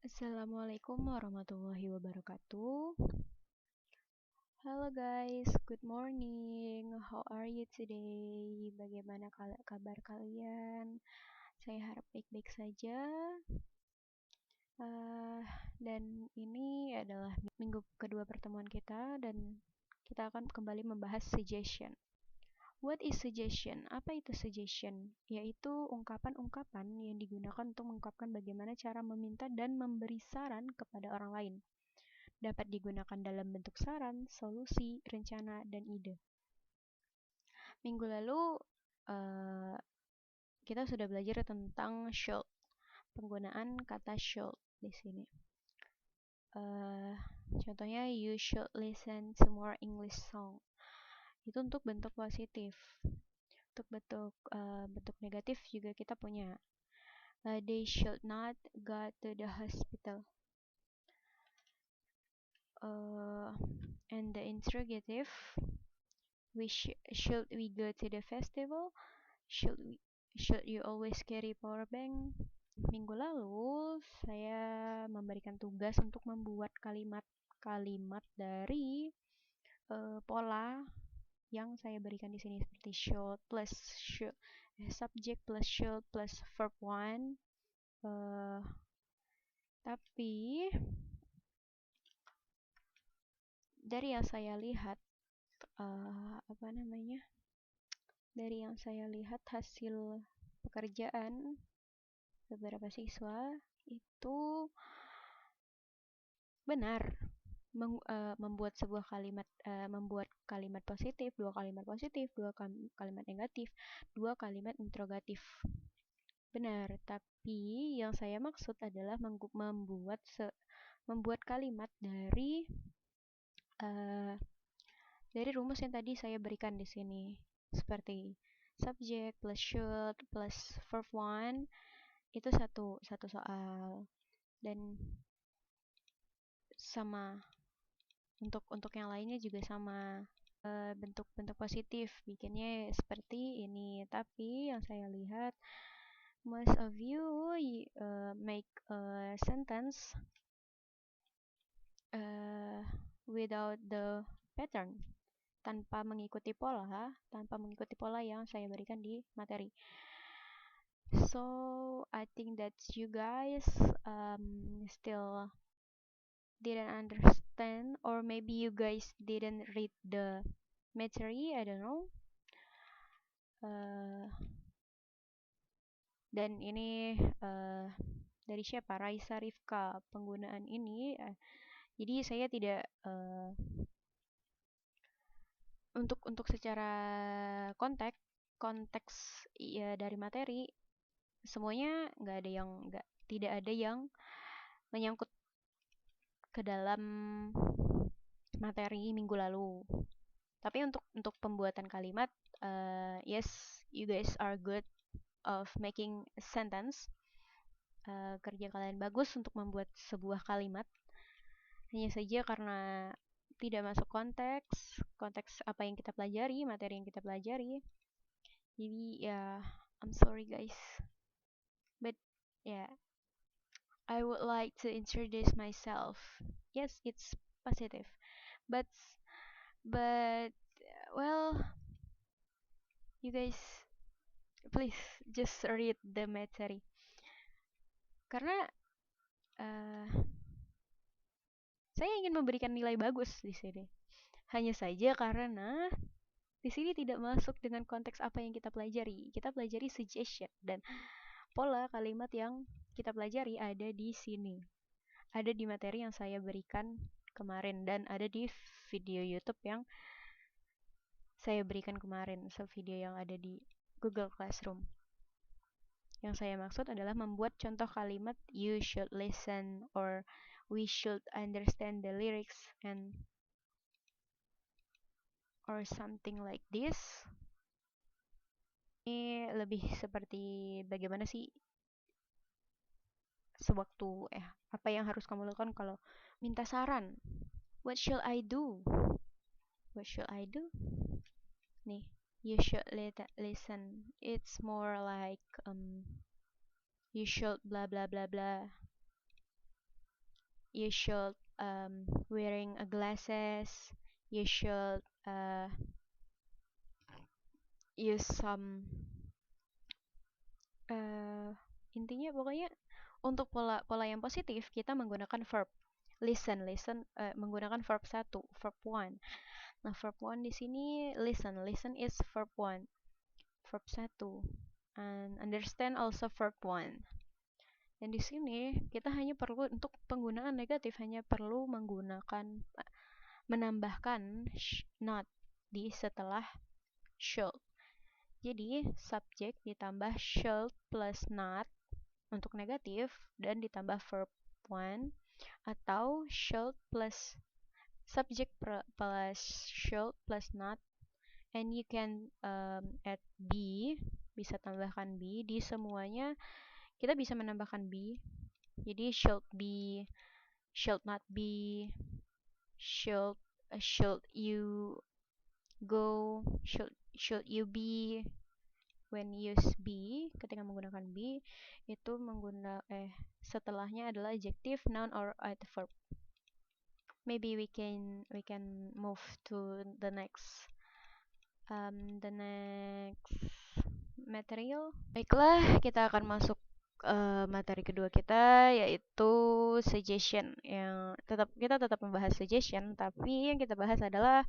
Assalamualaikum warahmatullahi wabarakatuh. Halo guys, good morning. How are you today? Bagaimana kabar kalian? Saya harap baik-baik saja. Eh, dan ini adalah minggu kedua pertemuan kita dan kita akan kembali membahas suggestion. What is suggestion? Apa itu suggestion? Yaitu ungkapan-ungkapan yang digunakan untuk mengungkapkan bagaimana cara meminta dan memberi saran kepada orang lain. Dapat digunakan dalam bentuk saran, solusi, rencana, dan ide. Minggu lalu kita sudah belajar tentang should, penggunaan kata should di sini. Contohnya, you should listen to more English song. Itu untuk bentuk positif. Untuk bentuk negatif juga kita punya. They should not go to the hospital. And the interrogative, should we go to the festival? Should you always carry power bank? Minggu lalu saya memberikan tugas untuk membuat kalimat-kalimat dari pola yang saya berikan di sini seperti should plus subject plus should plus verb one. Tapi dari yang saya lihat dari yang saya lihat hasil pekerjaan beberapa siswa itu benar membuat sebuah membuat kalimat positif, dua kalimat kalimat negatif, dua kalimat interrogatif. Benar, tapi yang saya maksud adalah membuat kalimat dari rumus yang tadi saya berikan di sini, seperti subject plus should plus verb one itu satu soal, dan sama untuk yang lainnya juga sama. Bentuk-bentuk positif bikinnya seperti ini, tapi yang saya lihat most of you make a sentence without the pattern, tanpa mengikuti pola yang saya berikan di materi. So I think that you guys still didn't understand, or maybe you guys didn't read the material, I don't know. Dan ini dari siapa? Raisa Rifka. Penggunaan ini jadi saya tidak untuk secara konteks ya dari materi semuanya tidak ada yang menyangkut ke dalam materi minggu lalu. Tapi untuk pembuatan kalimat, yes, you guys are good of making a sentence. Kerja kalian bagus untuk membuat sebuah kalimat. Hanya saja karena tidak masuk konteks apa yang kita pelajari, materi yang kita pelajari. Jadi ya, I'm sorry guys. But yeah, I would like to introduce myself. Yes, it's positive. But well, you guys please just read the material. Karena saya ingin memberikan nilai bagus di sini. Hanya saja karena di sini tidak masuk dengan konteks apa yang kita pelajari. Kita pelajari suggestion dan pola kalimat yang kita pelajari ada di sini. Ada di materi yang saya berikan kemarin dan ada di video YouTube yang saya berikan kemarin, video yang ada di Google Classroom. Yang saya maksud adalah membuat contoh kalimat you should listen or we should understand the lyrics and or something like this. Ini lebih seperti bagaimana sih sewaktu apa yang harus kamu lakukan kalau minta saran. What should I do? What should I do? Nih, you should listen. It's more like you should blah blah blah blah. you should wearing a glasses, you should use some intinya pokoknya untuk pola yang positif kita menggunakan verb. Listen menggunakan verb 1, verb 1. Nah, verb 1 di sini listen. Listen is verb 1. Verb 1. And understand also verb 1. Dan di sini kita hanya perlu untuk penggunaan negatif hanya perlu menambahkan not di setelah should. Jadi subject ditambah should plus not untuk negatif dan ditambah verb 1 atau should plus subject plus should plus not, and you can add be, bisa tambahkan be di semuanya. Kita bisa menambahkan be, jadi should be, should not be, should you go, should you be. When use be, ketika menggunakan be itu setelahnya adalah adjective, noun, or adverb. Maybe we can move to the next material. Baiklah, kita akan masuk materi kedua kita, yaitu suggestion. Kita tetap membahas suggestion, tapi yang kita bahas adalah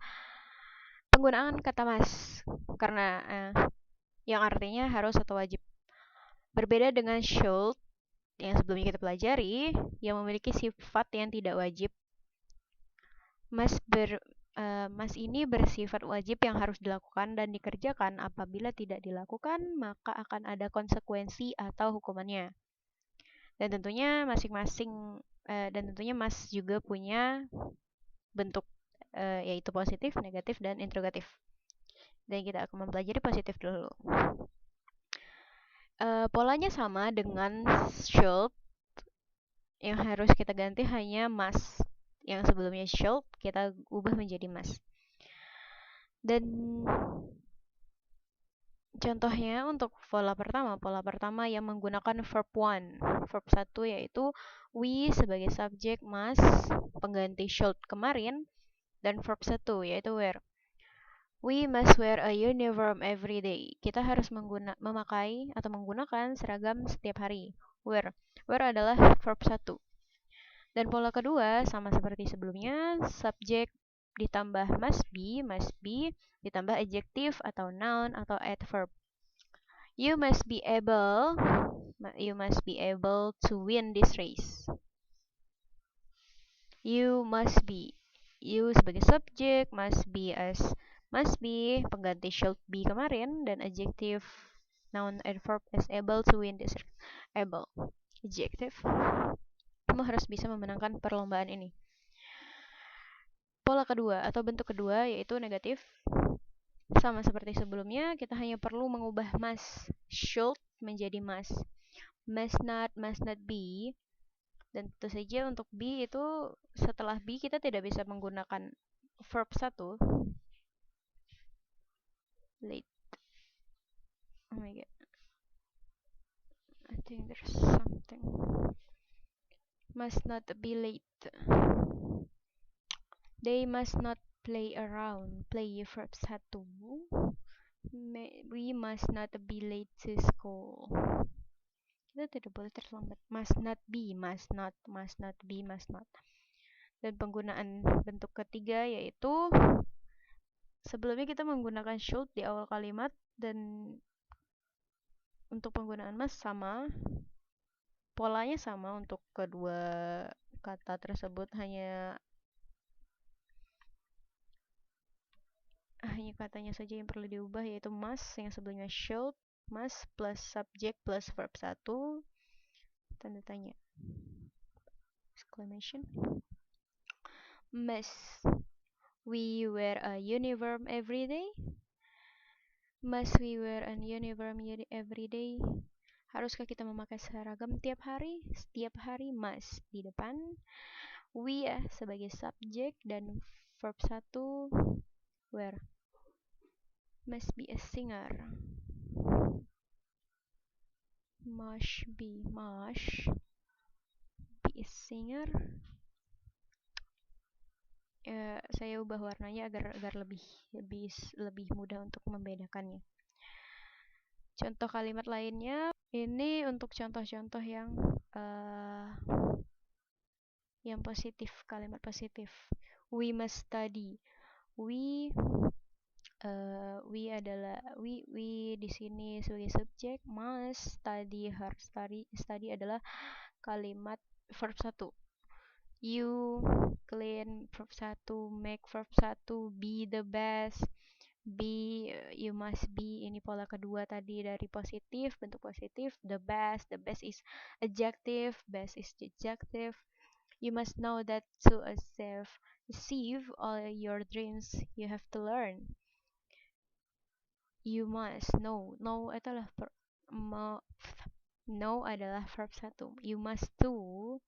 penggunaan kata must, karena yang artinya harus atau wajib. Berbeda dengan should yang sebelumnya kita pelajari, yang memiliki sifat yang tidak wajib. Must ini bersifat wajib yang harus dilakukan dan dikerjakan. Apabila tidak dilakukan, maka akan ada konsekuensi atau hukumannya. Dan tentunya must juga punya bentuk yaitu positif, negatif, dan interrogatif. Dan kita akan mempelajari positif dulu. Polanya sama dengan should, yang harus kita ganti hanya must. Yang sebelumnya should kita ubah menjadi must. Dan contohnya untuk pola pertama yang menggunakan verb 1. Verb 1 yaitu we sebagai subjek, must pengganti should kemarin, dan verb 1 yaitu wear. We must wear a uniform every day. Kita harus memakai atau menggunakan seragam setiap hari. Wear adalah verb 1. Dan pola kedua sama seperti sebelumnya, subjek ditambah must be ditambah adjective atau noun atau adverb. You must be able to win this race. You sebagai subjek, must be pengganti should be kemarin, dan adjective, noun, adverb as able to win this race. Able, adjective. Kamu harus bisa memenangkan perlombaan ini. Pola kedua atau bentuk kedua yaitu negatif. Sama seperti sebelumnya, kita hanya perlu mengubah must, should menjadi must. Must not be. Dan tentu saja untuk be itu, setelah be kita tidak bisa menggunakan verb 1. Late. Oh my god. I think there's something. Must not be late. They must not play around. Play verb 1. We must not be late to school. Kita tidak boleh terlambat. Must not be. Dan penggunaan bentuk ketiga yaitu sebelumnya kita menggunakan should di awal kalimat, dan untuk penggunaan must sama. Polanya sama untuk kedua kata tersebut, hanya katanya saja yang perlu diubah, yaitu must yang sebelumnya should, must plus subject plus verb 1, tanda tanya, exclamation. Must we wear a uniform every day? Must we wear a uniform every day? Haruskah kita memakai seragam tiap hari? Setiap hari must di depan. We sebagai subjek dan verb 1 wear. Must be a singer. Must be a singer. Saya ubah warnanya agar lebih mudah untuk membedakannya. Contoh kalimat lainnya, ini untuk contoh-contoh yang positif, kalimat positif. We must study. We we di sini sebagai subjek, must study, harus study adalah kalimat verb 1. You clean verb 1, make verb 1, be the best, you must be, ini pola kedua tadi dari positif, bentuk positif. The best is adjective, best is adjective. You must know that to achieve all your dreams you have to learn. You must know adalah know adalah verb 1. You must do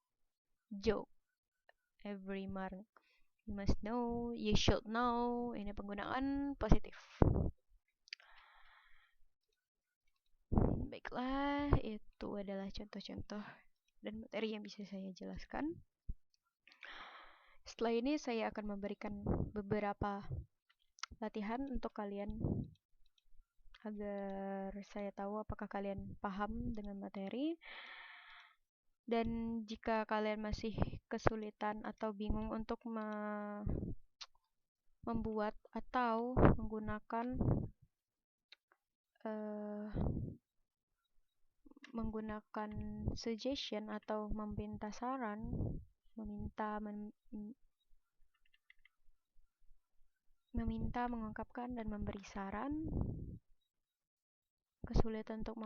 joke every morning. You must know, you should know, ini penggunaan positif. Baiklah, itu adalah contoh-contoh dan materi yang bisa saya jelaskan. Setelah ini saya akan memberikan beberapa latihan untuk kalian agar saya tahu apakah kalian paham dengan materi. Dan jika kalian masih kesulitan atau bingung untuk membuat atau menggunakan suggestion atau meminta saran, mengungkapkan dan memberi saran, kesulitan untuk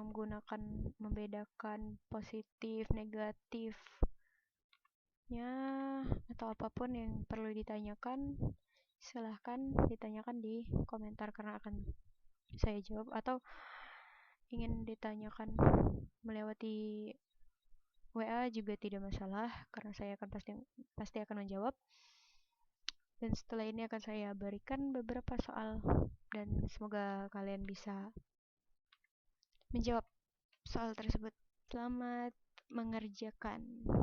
membedakan positif, negatifnya, atau apapun yang perlu ditanyakan, silahkan ditanyakan di komentar karena akan saya jawab, atau ingin ditanyakan melewati WA juga tidak masalah karena saya akan pasti akan menjawab. Dan setelah ini akan saya berikan beberapa soal dan semoga kalian bisa menjawab soal tersebut. Selamat mengerjakan.